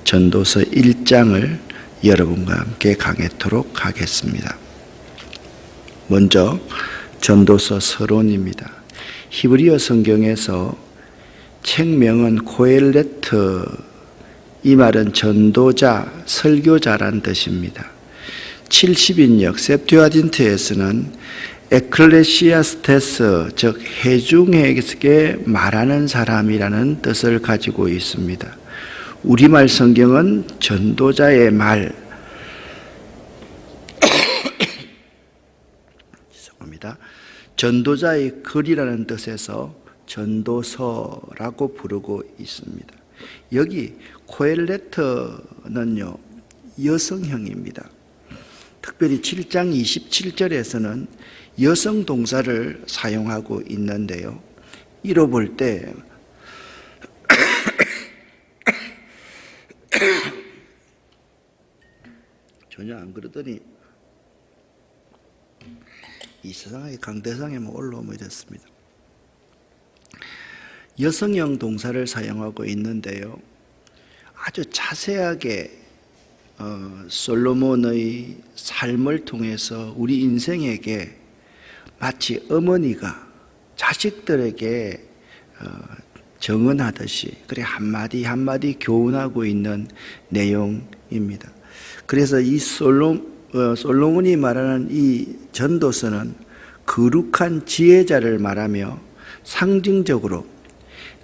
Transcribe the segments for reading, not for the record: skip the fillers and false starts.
전도서 1장을 여러분과 함께 강해토록 하겠습니다. 먼저 전도서 서론입니다. 히브리어 성경에서 책명은 코엘레트, 이 말은 전도자, 설교자란 뜻입니다. 70인역 셉튜아딘트에서는 에클레시아스테스, 즉 회중에게 말하는 사람이라는 뜻을 가지고 있습니다. 우리말 성경은 전도자의 말, 죄송합니다. 전도자의 글이라는 뜻에서 전도서라고 부르고 있습니다. 여기 코엘레트는요, 여성형입니다. 특별히 7장 27절에서는 여성 동사를 사용하고 있는데요. 이로 볼 때 전혀 안 그러더니 이 세상의 강대상에 올라오면 이랬습니다. 여성형 동사를 사용하고 있는데요. 아주 자세하게 솔로몬의 삶을 통해서 우리 인생에게 마치 어머니가 자식들에게 정언하듯이 그래 한마디 한마디 교훈하고 있는 내용입니다. 그래서 이 솔로몬이 말하는 이 전도서는 거룩한 지혜자를 말하며 상징적으로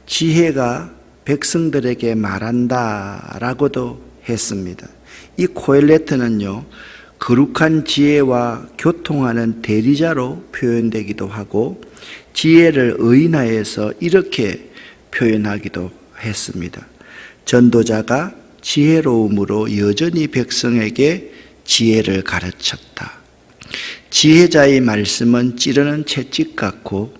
지혜가 백성들에게 말한다라고도 했습니다. 이 코엘레트는요, 거룩한 지혜와 교통하는 대리자로 표현되기도 하고 지혜를 의인화해서 이렇게 표현하기도 했습니다. 전도자가 지혜로움으로 여전히 백성에게 지혜를 가르쳤다. 지혜자의 말씀은 찌르는 채찍 같고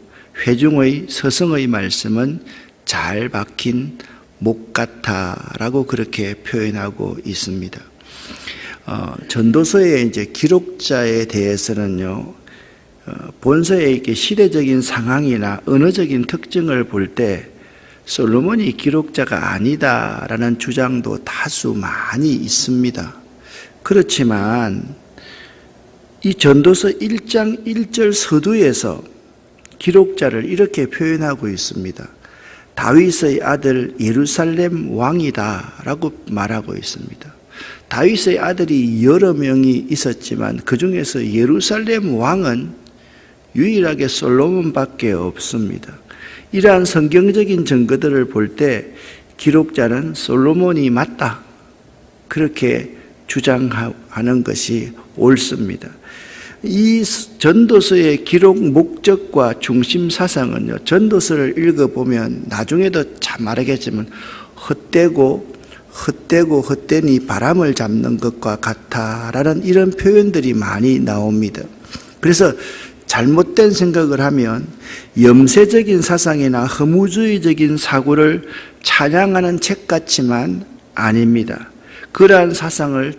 회중의 서성의 말씀은 잘 박힌 목 같아라고 그렇게 표현하고 있습니다. 전도서의 이제 기록자에 대해서는요, 본서의 이렇게 시대적인 상황이나 언어적인 특징을 볼 때 솔로몬이 기록자가 아니다라는 주장도 다수 많이 있습니다. 그렇지만 이 전도서 1장 1절 서두에서 기록자를 이렇게 표현하고 있습니다. 다윗의 아들 예루살렘 왕이다 라고 말하고 있습니다. 다윗의 아들이 여러 명이 있었지만 그 중에서 예루살렘 왕은 유일하게 솔로몬밖에 없습니다. 이러한 성경적인 증거들을 볼 때 기록자는 솔로몬이 맞다, 그렇게 주장하는 것이 옳습니다. 이 전도서의 기록 목적과 중심 사상은요, 전도서를 읽어보면 나중에도 참 말하겠지만 헛되니 바람을 잡는 것과 같아라는 이런 표현들이 많이 나옵니다. 그래서 잘못된 생각을 하면 염세적인 사상이나 허무주의적인 사고를 찬양하는 책 같지만 아닙니다. 그러한 사상을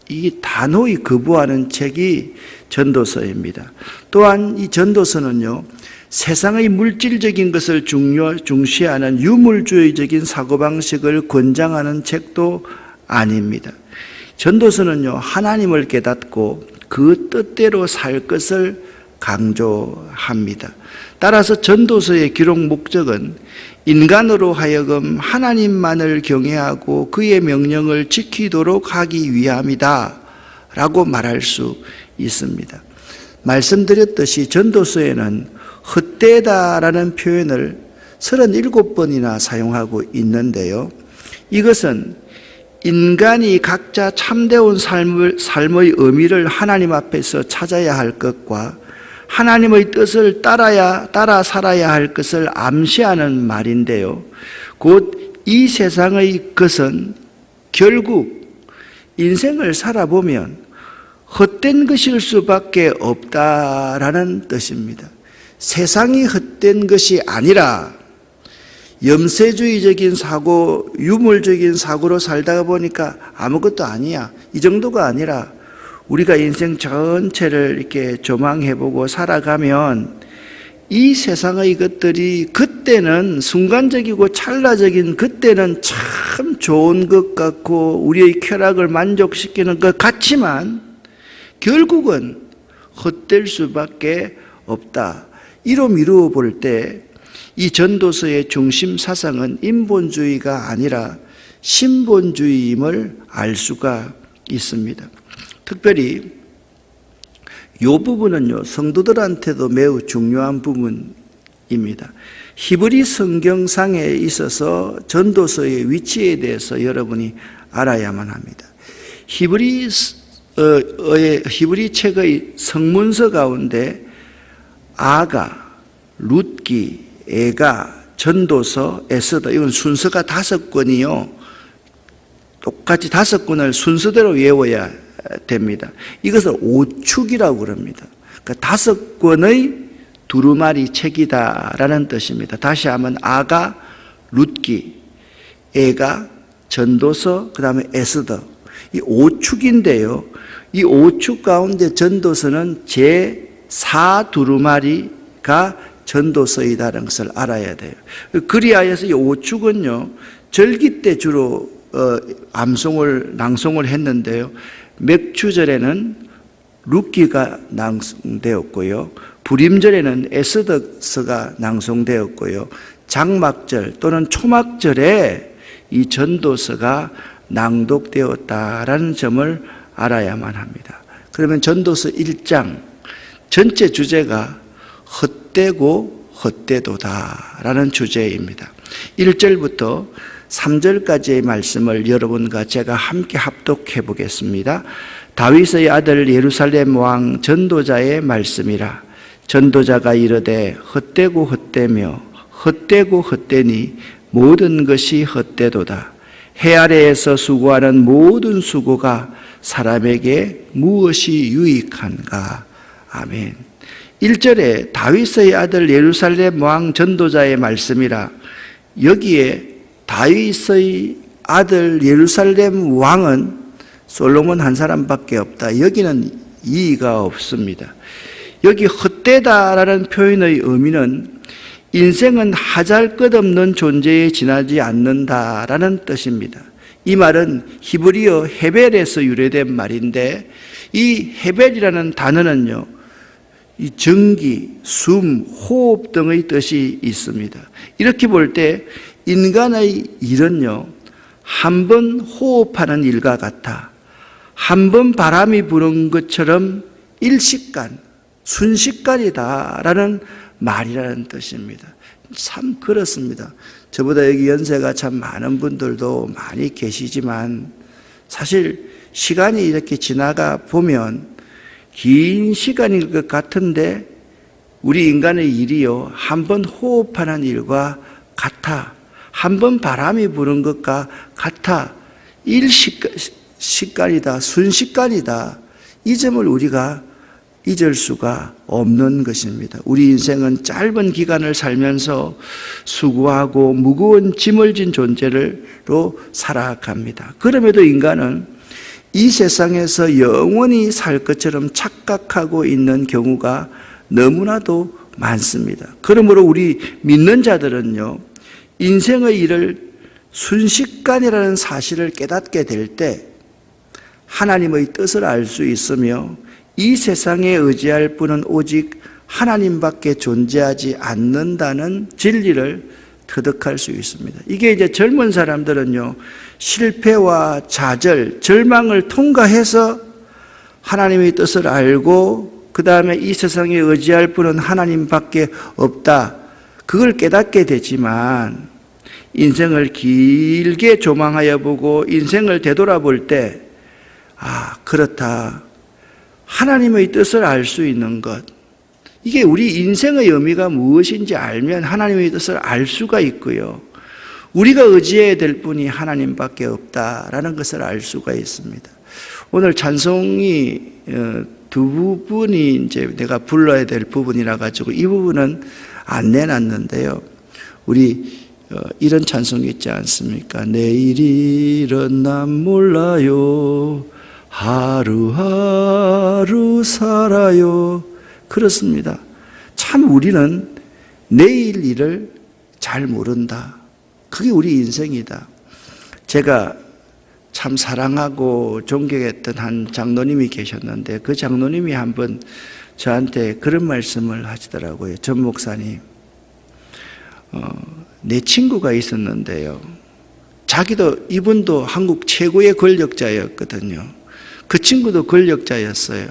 이 단호히 거부하는 책이 전도서입니다. 또한 이 전도서는요, 세상의 물질적인 것을 중시하는 유물주의적인 사고방식을 권장하는 책도 아닙니다. 전도서는요, 하나님을 깨닫고 그 뜻대로 살 것을 강조합니다. 따라서 전도서의 기록 목적은 인간으로 하여금 하나님만을 경외하고 그의 명령을 지키도록 하기 위함이다 라고 말할 수 있습니다. 말씀드렸듯이 전도서에는 헛되다라는 표현을 37번이나 사용하고 있는데요. 이것은 인간이 각자 참되온 삶의 의미를 하나님 앞에서 찾아야 할 것과 하나님의 뜻을 따라 살아야 할 것을 암시하는 말인데요. 곧 이 세상의 것은 결국 인생을 살아보면 헛된 것일 수밖에 없다라는 뜻입니다. 세상이 헛된 것이 아니라 염세주의적인 사고, 유물적인 사고로 살다가 보니까 아무것도 아니야, 이 정도가 아니라 우리가 인생 전체를 이렇게 조망해보고 살아가면 이 세상의 것들이 그때는 순간적이고 찰나적인, 그때는 참 좋은 것 같고 우리의 쾌락을 만족시키는 것 같지만 결국은 헛될 수밖에 없다. 이로 미루어 볼 때 이 전도서의 중심 사상은 인본주의가 아니라 신본주의임을 알 수가 있습니다. 특별히 이 부분은요, 성도들한테도 매우 중요한 부분입니다. 히브리 성경상에 있어서 전도서의 위치에 대해서 여러분이 알아야만 합니다. 히브리 책의 성문서 가운데 아가, 룻기, 에가, 전도서, 에스더, 이건 순서가 5권이요. 똑같이 5권을 순서대로 외워야 됩니다. 이것을 오축이라고 그럽니다. 그러니까 5권의 두루마리 책이다라는 뜻입니다. 다시 하면 아가, 룻기, 에가, 전도서, 그 다음에 에스더. 이 5축인데요. 이 5축 가운데 전도서는 제4 두루마리가 전도서이다라는 것을 알아야 돼요. 그리하여서 이 5축은요, 절기 때 주로 낭송을 했는데요. 맥주절에는 룻기가 낭송되었고요. 불임절에는 에스더서가 낭송되었고요. 장막절 또는 초막절에 이 전도서가 낭독되었다라는 점을 알아야만 합니다. 그러면 전도서 1장 전체 주제가 헛되고 헛되도다라는 주제입니다. 1절부터 3절까지의 말씀을 여러분과 제가 함께 합독해 보겠습니다. 다윗의 아들 예루살렘 왕 전도자의 말씀이라. 전도자가 이르되 헛되고 헛되며 헛되고 헛되니 모든 것이 헛되도다. 해 아래에서 수고하는 모든 수고가 사람에게 무엇이 유익한가. 아멘. 1절에 다윗의 아들 예루살렘 왕 전도자의 말씀이라. 여기에 다윗의 아들 예루살렘 왕은 솔로몬 한 사람밖에 없다. 여기는 이의가 없습니다. 여기 헛되다라는 표현의 의미는 인생은 하잘것없는 존재에 지나지 않는다라는 뜻입니다. 이 말은 히브리어 헤벨에서 유래된 말인데 이 헤벨이라는 단어는요, 이 전기, 숨, 호흡 등의 뜻이 있습니다. 이렇게 볼 때 인간의 일은요, 한 번 호흡하는 일과 같아 한 번 바람이 부는 것처럼 일시간, 순식간이다라는 말이라는 뜻입니다. 참 그렇습니다. 저보다 여기 연세가 참 많은 분들도 많이 계시지만 사실 시간이 이렇게 지나가 보면 긴 시간일 것 같은데 우리 인간의 일이요, 한 번 호흡하는 일과 같아 한 번 바람이 부는 것과 같아 일시간이다, 순식간이다. 이 점을 우리가 잊을 수가 없는 것입니다. 우리 인생은 짧은 기간을 살면서 수고하고 무거운 짐을 진 존재로 살아갑니다. 그럼에도 인간은 이 세상에서 영원히 살 것처럼 착각하고 있는 경우가 너무나도 많습니다. 그러므로 우리 믿는 자들은요, 인생의 일을 순식간이라는 사실을 깨닫게 될 때 하나님의 뜻을 알 수 있으며 이 세상에 의지할 분은 오직 하나님밖에 존재하지 않는다는 진리를 터득할 수 있습니다. 이게 이제 젊은 사람들은요, 실패와 좌절, 절망을 통과해서 하나님의 뜻을 알고 그 다음에 이 세상에 의지할 분은 하나님밖에 없다. 그걸 깨닫게 되지만 인생을 길게 조망하여 보고 인생을 되돌아볼 때, 아, 그렇다. 하나님의 뜻을 알 수 있는 것. 이게 우리 인생의 의미가 무엇인지 알면 하나님의 뜻을 알 수가 있고요. 우리가 의지해야 될 분이 하나님밖에 없다라는 것을 알 수가 있습니다. 오늘 찬송이 두 부분이 이제 내가 불러야 될 부분이라 가지고 이 부분은 안 내놨는데요. 우리 이런 찬송이 있지 않습니까? 내일 일은 난 몰라요. 하루하루 살아요. 그렇습니다. 참 우리는 내일 일을 잘 모른다. 그게 우리 인생이다. 제가 참 사랑하고 존경했던 한 장로님이 계셨는데 그 장로님이 한번 저한테 그런 말씀을 하시더라고요. 전 목사님, 내 친구가 있었는데요. 이분도 한국 최고의 권력자였거든요. 그 친구도 권력자였어요.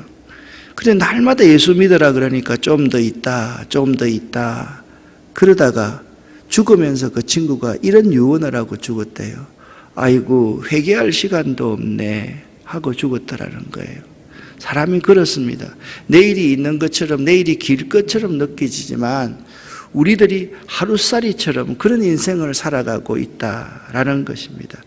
근데 날마다 예수 믿으라 그러니까 좀 더 있다, 좀 더 있다. 그러다가 죽으면서 그 친구가 이런 유언을 하고 죽었대요. 아이고, 회개할 시간도 없네 하고 죽었더라는 거예요. 사람이 그렇습니다. 내일이 있는 것처럼, 내일이 길 것처럼 느껴지지만 우리들이 하루살이처럼 그런 인생을 살아가고 있다라는 것입니다.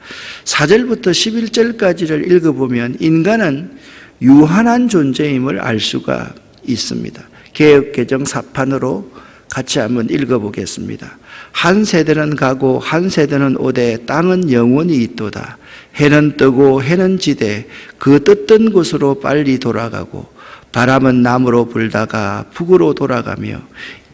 4절부터 11절까지를 읽어보면 인간은 유한한 존재임을 알 수가 있습니다. 개역개정 4판으로 같이 한번 읽어보겠습니다. 한 세대는 가고 한 세대는 오되 땅은 영원히 있도다. 해는 뜨고 해는 지되 그 떴던 곳으로 빨리 돌아가고 바람은 남으로 불다가 북으로 돌아가며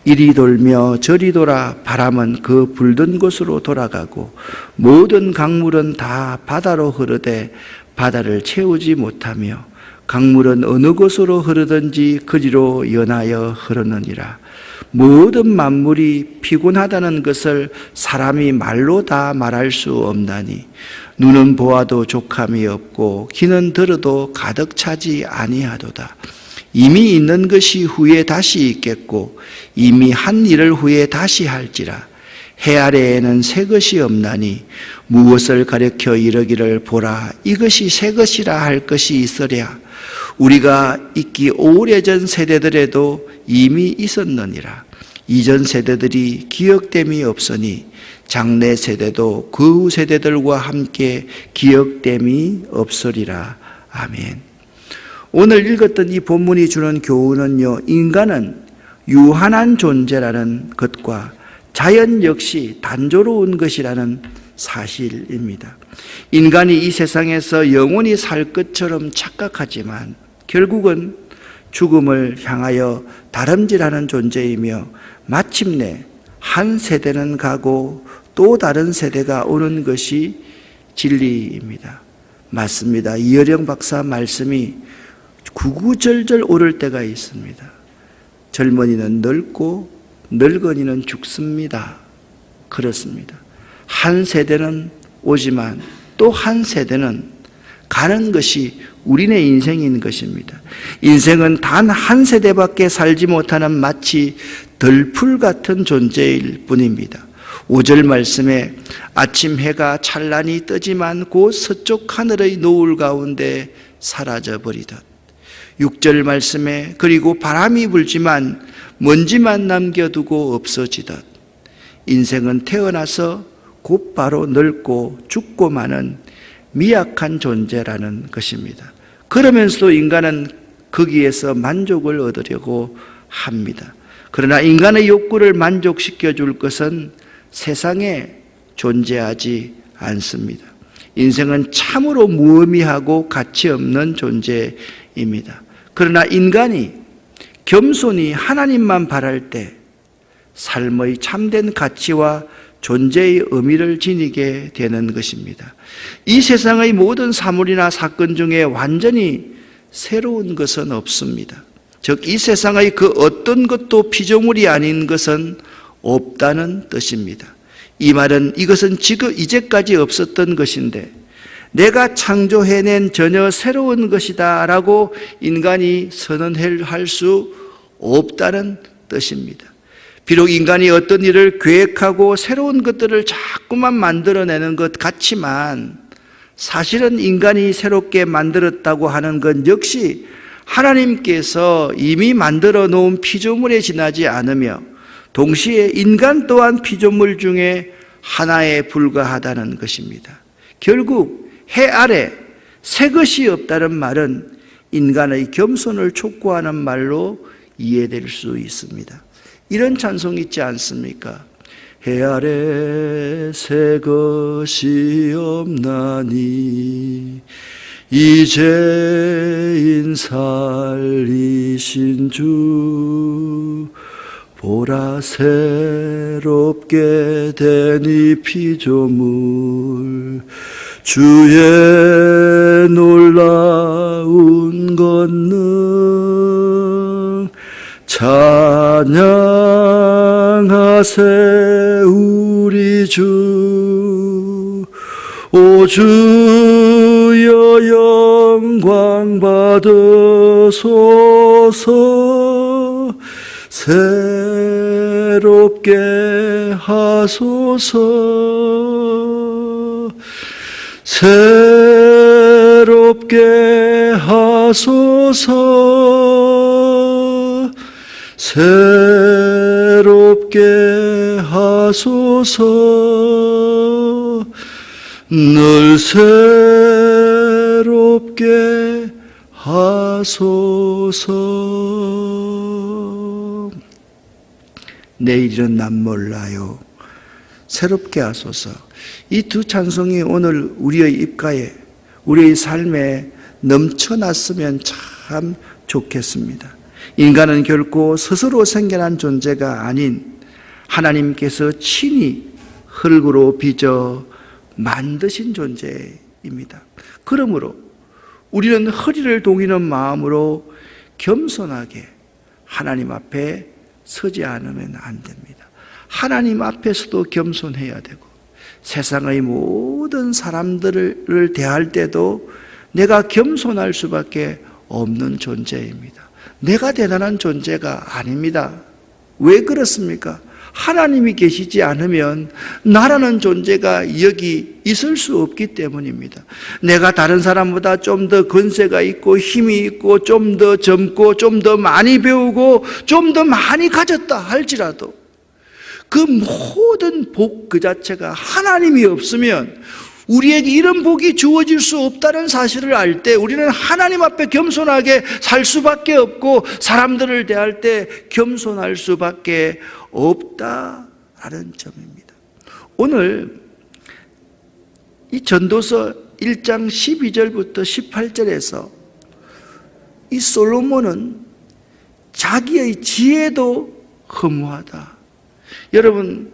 이리 돌며 저리 돌아 바람은 그 불던 곳으로 돌아가고 모든 강물은 다 바다로 흐르되 바다를 채우지 못하며 강물은 어느 곳으로 흐르든지 그리로 연하여 흐르느니라. 모든 만물이 피곤하다는 것을 사람이 말로 다 말할 수 없나니 눈은 보아도 족함이 없고 귀는 들어도 가득 차지 아니하도다. 이미 있는 것이 후에 다시 있겠고 이미 한 일을 후에 다시 할지라. 해 아래에는 새 것이 없나니 무엇을 가리켜 이르기를 보라 이것이 새 것이라 할 것이 있으랴. 우리가 있기 오래전 세대들에도 이미 있었느니라. 이전 세대들이 기억됨이 없으니 장래 세대도 그 후 세대들과 함께 기억됨이 없으리라. 아멘. 오늘 읽었던 이 본문이 주는 교훈은요, 인간은 유한한 존재라는 것과 자연 역시 단조로운 것이라는 사실입니다. 인간이 이 세상에서 영원히 살 것처럼 착각하지만 결국은 죽음을 향하여 다름질하는 존재이며 마침내 한 세대는 가고 또 다른 세대가 오는 것이 진리입니다. 맞습니다. 이어령 박사 말씀이 구구절절 오를 때가 있습니다. 젊은이는 늙고 늙은이는 죽습니다. 그렇습니다. 한 세대는 오지만 또 한 세대는 가는 것이 우리네 인생인 것입니다. 인생은 단 한 세대밖에 살지 못하는 마치 들풀 같은 존재일 뿐입니다. 5절 말씀에 아침 해가 찬란히 뜨지만 곧 서쪽 하늘의 노을 가운데 사라져 버리듯 6절 말씀에 그리고 바람이 불지만 먼지만 남겨두고 없어지듯 인생은 태어나서 곧바로 늙고 죽고 마는 미약한 존재라는 것입니다. 그러면서도 인간은 거기에서 만족을 얻으려고 합니다. 그러나 인간의 욕구를 만족시켜 줄 것은 세상에 존재하지 않습니다. 인생은 참으로 무의미하고 가치 없는 존재입니다. 그러나 인간이 겸손히 하나님만 바랄 때 삶의 참된 가치와 존재의 의미를 지니게 되는 것입니다. 이 세상의 모든 사물이나 사건 중에 완전히 새로운 것은 없습니다. 즉, 이 세상의 그 어떤 것도 피조물이 아닌 것은 없다는 뜻입니다. 이 말은 이것은 지금 이제까지 없었던 것인데 내가 창조해낸 전혀 새로운 것이다 라고 인간이 선언할 수 없다는 뜻입니다. 비록 인간이 어떤 일을 계획하고 새로운 것들을 자꾸만 만들어내는 것 같지만 사실은 인간이 새롭게 만들었다고 하는 건 역시 하나님께서 이미 만들어 놓은 피조물에 지나지 않으며 동시에 인간 또한 피조물 중에 하나에 불과하다는 것입니다. 결국 해 아래 새 것이 없다는 말은 인간의 겸손을 촉구하는 말로 이해될 수 있습니다. 이런 찬송 있지 않습니까? 해 아래 새 것이 없나니 이제인 살리신 주 보라 새롭게 된 이 피조물 주의 놀라운 권능 찬양하세 우리 주. 오 주여 영광 받으소서. 새롭게 하소서. 새롭게 하소서. 새롭게 하소서. 늘 새롭게 하소서. 내일은 난 몰라요. 새롭게 하소서. 이 두 찬송이 오늘 우리의 입가에, 우리의 삶에 넘쳐났으면 참 좋겠습니다. 인간은 결코 스스로 생겨난 존재가 아닌 하나님께서 친히 흙으로 빚어 만드신 존재입니다. 그러므로 우리는 허리를 동이는 마음으로 겸손하게 하나님 앞에 서지 않으면 안 됩니다. 하나님 앞에서도 겸손해야 되고, 세상의 모든 사람들을 대할 때도 내가 겸손할 수밖에 없는 존재입니다. 내가 대단한 존재가 아닙니다. 왜 그렇습니까? 하나님이 계시지 않으면 나라는 존재가 여기 있을 수 없기 때문입니다. 내가 다른 사람보다 좀 더 권세가 있고 힘이 있고 좀 더 젊고 좀 더 많이 배우고 좀 더 많이 가졌다 할지라도 그 모든 복 그 자체가 하나님이 없으면 우리에게 이런 복이 주어질 수 없다는 사실을 알 때 우리는 하나님 앞에 겸손하게 살 수밖에 없고 사람들을 대할 때 겸손할 수밖에 없다라는 점입니다. 오늘 이 전도서 1장 12절부터 18절에서 이 솔로몬은 자기의 지혜도 허무하다. 여러분,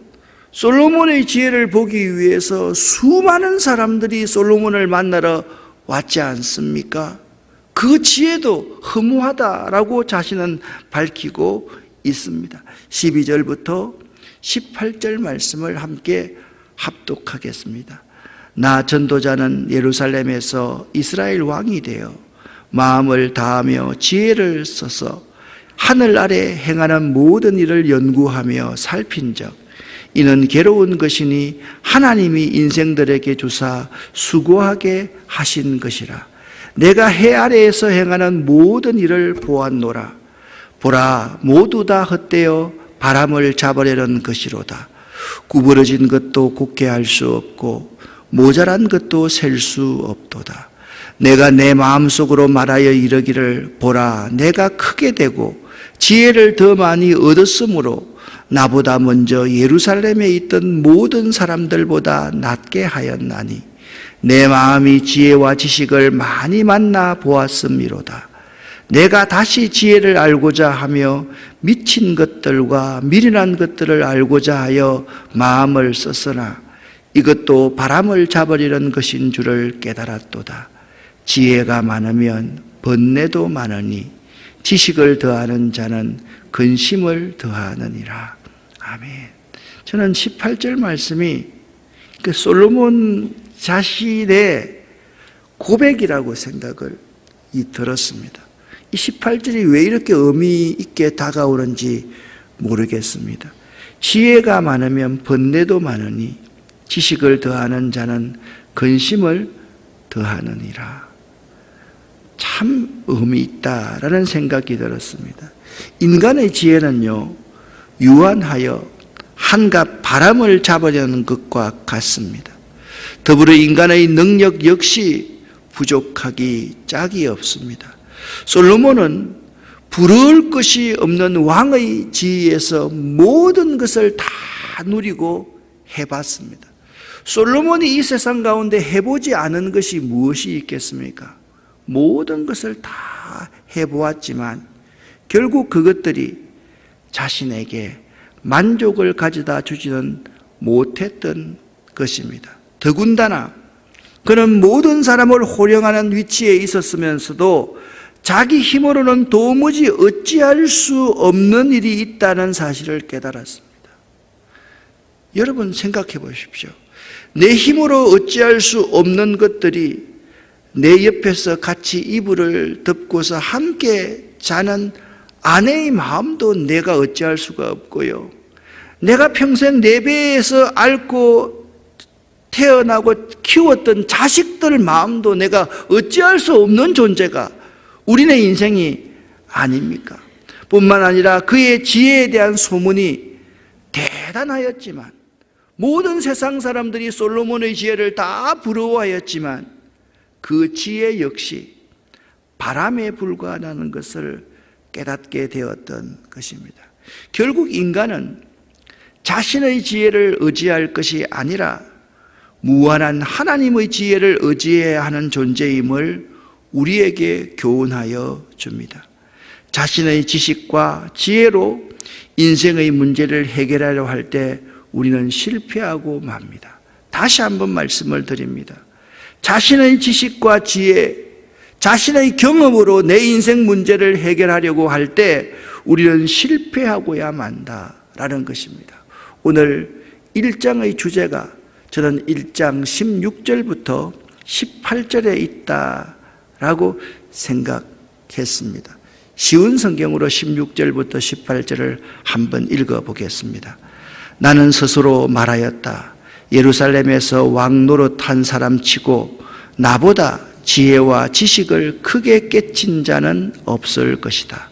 솔로몬의 지혜를 보기 위해서 수많은 사람들이 솔로몬을 만나러 왔지 않습니까? 그 지혜도 허무하다라고 자신은 밝히고 있습니다. 12절부터 18절 말씀을 함께 합독하겠습니다. 나 전도자는 예루살렘에서 이스라엘 왕이 되어 마음을 다하며 지혜를 써서 하늘 아래 행하는 모든 일을 연구하며 살핀적 이는 괴로운 것이니 하나님이 인생들에게 주사 수고하게 하신 것이라. 내가 해 아래에서 행하는 모든 일을 보았노라. 보라, 모두 다 헛되어 바람을 잡으려는 것이로다. 구부러진 것도 굳게 할 수 없고 모자란 것도 셀 수 없도다. 내가 내 마음속으로 말하여 이르기를 보라, 내가 크게 되고 지혜를 더 많이 얻었으므로 나보다 먼저 예루살렘에 있던 모든 사람들보다 낫게 하였나니 내 마음이 지혜와 지식을 많이 만나 보았음이로다. 내가 다시 지혜를 알고자 하며 미친 것들과 미련한 것들을 알고자 하여 마음을 썼으나 이것도 바람을 잡으려는 것인 줄을 깨달았도다. 지혜가 많으면 번뇌도 많으니 지식을 더하는 자는 근심을 더하느니라. 아멘. 저는 18절 말씀이 그 솔로몬 자신의 고백이라고 생각을 들었습니다. 이 18절이 왜 이렇게 의미 있게 다가오는지 모르겠습니다. 지혜가 많으면 번뇌도 많으니 지식을 더하는 자는 근심을 더하느니라. 참 의미 있다라는 생각이 들었습니다. 인간의 지혜는요, 유한하여 한갓 바람을 잡으려는 것과 같습니다. 더불어 인간의 능력 역시 부족하기 짝이 없습니다. 솔로몬은 부러울 것이 없는 왕의 지위에서 모든 것을 다 누리고 해봤습니다. 솔로몬이 이 세상 가운데 해보지 않은 것이 무엇이 있겠습니까? 모든 것을 다 해보았지만 결국 그것들이 자신에게 만족을 가져다 주지는 못했던 것입니다. 더군다나 그는 모든 사람을 호령하는 위치에 있었으면서도 자기 힘으로는 도무지 어찌할 수 없는 일이 있다는 사실을 깨달았습니다. 여러분 생각해 보십시오. 내 힘으로 어찌할 수 없는 것들이 내 옆에서 같이 이불을 덮고서 함께 자는 아내의 마음도 내가 어찌할 수가 없고요. 내가 평생 내 배에서 앓고 태어나고 키웠던 자식들 마음도 내가 어찌할 수 없는 존재가 우리네 인생이 아닙니까? 뿐만 아니라 그의 지혜에 대한 소문이 대단하였지만, 모든 세상 사람들이 솔로몬의 지혜를 다 부러워하였지만 그 지혜 역시 바람에 불과하다는 것을 깨닫게 되었던 것입니다. 결국 인간은 자신의 지혜를 의지할 것이 아니라 무한한 하나님의 지혜를 의지해야 하는 존재임을 우리에게 교훈하여 줍니다. 자신의 지식과 지혜로 인생의 문제를 해결하려 할 때 우리는 실패하고 맙니다. 다시 한번 말씀을 드립니다. 자신의 지식과 지혜, 자신의 경험으로 내 인생 문제를 해결하려고 할 때 우리는 실패하고야 만다라는 것입니다. 오늘 1장의 주제가 저는 1장 16절부터 18절에 있다라고 생각했습니다. 쉬운 성경으로 16절부터 18절을 한번 읽어보겠습니다. 나는 스스로 말하였다. 예루살렘에서 왕 노릇한 사람 치고 나보다 지혜와 지식을 크게 깨친 자는 없을 것이다.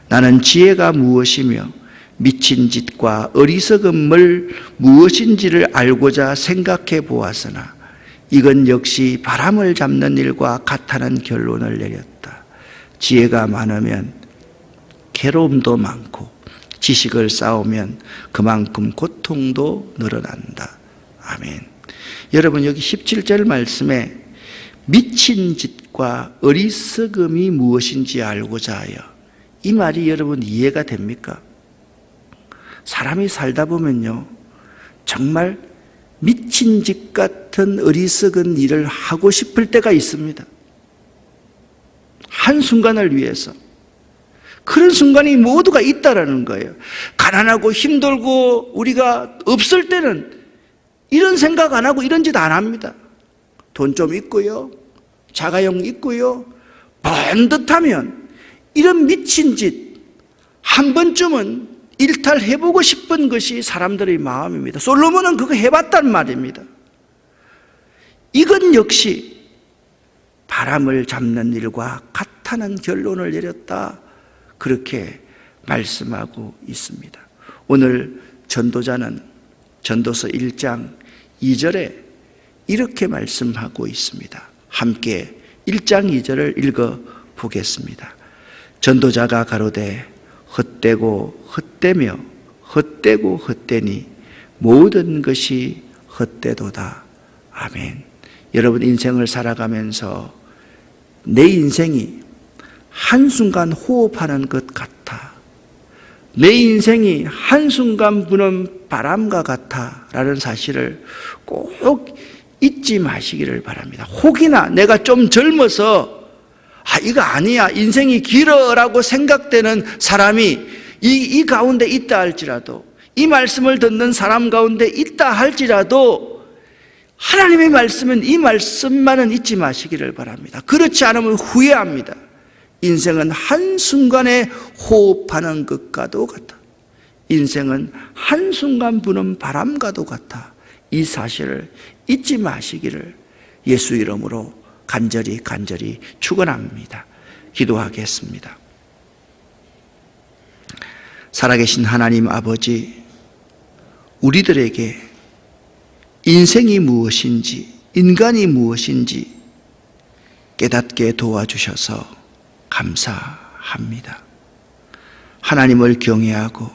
나는 지혜가 무엇이며 미친 짓과 어리석음을 무엇인지를 알고자 생각해 보았으나 이건 역시 바람을 잡는 일과 같다는 결론을 내렸다. 지혜가 많으면 괴로움도 많고 지식을 쌓으면 그만큼 고통도 늘어난다. 아멘. 여러분, 여기 17절 말씀에 미친 짓과 어리석음이 무엇인지 알고자 하여, 이 말이 여러분 이해가 됩니까? 사람이 살다 보면요, 정말 미친 짓 같은 어리석은 일을 하고 싶을 때가 있습니다. 한순간을 위해서. 그런 순간이 모두가 있다라는 거예요. 가난하고 힘들고 우리가 없을 때는 이런 생각 안 하고 이런 짓 안 합니다. 돈 좀 있고요, 자가용 있고요, 번듯하면 이런 미친 짓 한 번쯤은 일탈해보고 싶은 것이 사람들의 마음입니다. 솔로몬은 그거 해봤단 말입니다. 이건 역시 바람을 잡는 일과 같다는 결론을 내렸다, 그렇게 말씀하고 있습니다. 오늘 전도자는 전도서 1장 2절에 이렇게 말씀하고 있습니다. 함께 1장 2절을 읽어보겠습니다. 전도자가 가로되 헛되고 헛되며 헛되고 헛되니 모든 것이 헛되도다. 아멘. 여러분, 인생을 살아가면서 내 인생이 한순간 호흡하는 것 같아, 내 인생이 한순간 부는 바람과 같아 라는 사실을 꼭 잊지 마시기를 바랍니다. 혹이나 내가 좀 젊어서 이거 아니야, 인생이 길어 라고 생각되는 사람이 이 가운데 있다 할지라도, 이 말씀을 듣는 사람 가운데 있다 할지라도 하나님의 말씀은 이 말씀만은 잊지 마시기를 바랍니다. 그렇지 않으면 후회합니다. 인생은 한순간에 호흡하는 것과도 같아. 인생은 한순간 부는 바람과도 같아. 이 사실을 잊지 마시기를 예수 이름으로 간절히 축원합니다. 기도하겠습니다. 살아계신 하나님 아버지, 우리들에게 인생이 무엇인지, 인간이 무엇인지 깨닫게 도와주셔서 감사합니다. 하나님을 경외하고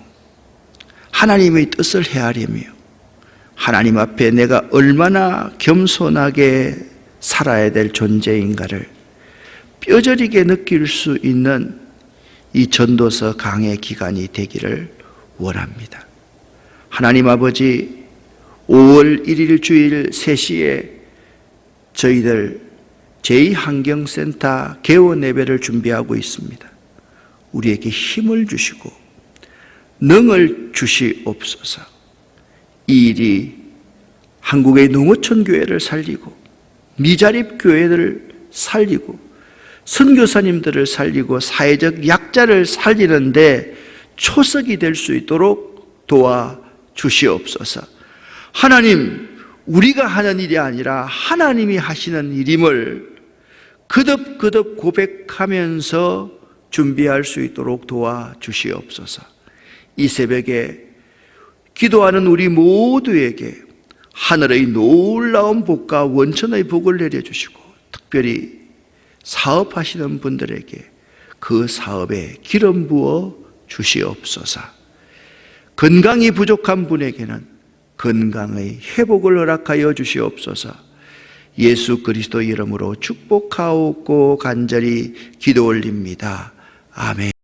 하나님의 뜻을 헤아리며 하나님 앞에 내가 얼마나 겸손하게 살아야 될 존재인가를 뼈저리게 느낄 수 있는 이 전도서 강해 기간이 되기를 원합니다. 하나님 아버지, 5월 1일 주일 3시에 저희들 제2환경센터 개원 예배를 준비하고 있습니다. 우리에게 힘을 주시고 능을 주시옵소서. 이 일이 한국의 농어촌 교회를 살리고 미자립 교회들을 살리고 선교사님들을 살리고 사회적 약자를 살리는데 초석이 될 수 있도록 도와주시옵소서. 하나님, 우리가 하는 일이 아니라 하나님이 하시는 일임을 거듭거듭 고백하면서 준비할 수 있도록 도와주시옵소서. 이 새벽에 기도하는 우리 모두에게 하늘의 놀라운 복과 원천의 복을 내려주시고, 특별히 사업하시는 분들에게 그 사업에 기름 부어 주시옵소서. 건강이 부족한 분에게는 건강의 회복을 허락하여 주시옵소서. 예수 그리스도 이름으로 축복하옵고 간절히 기도 올립니다. 아멘.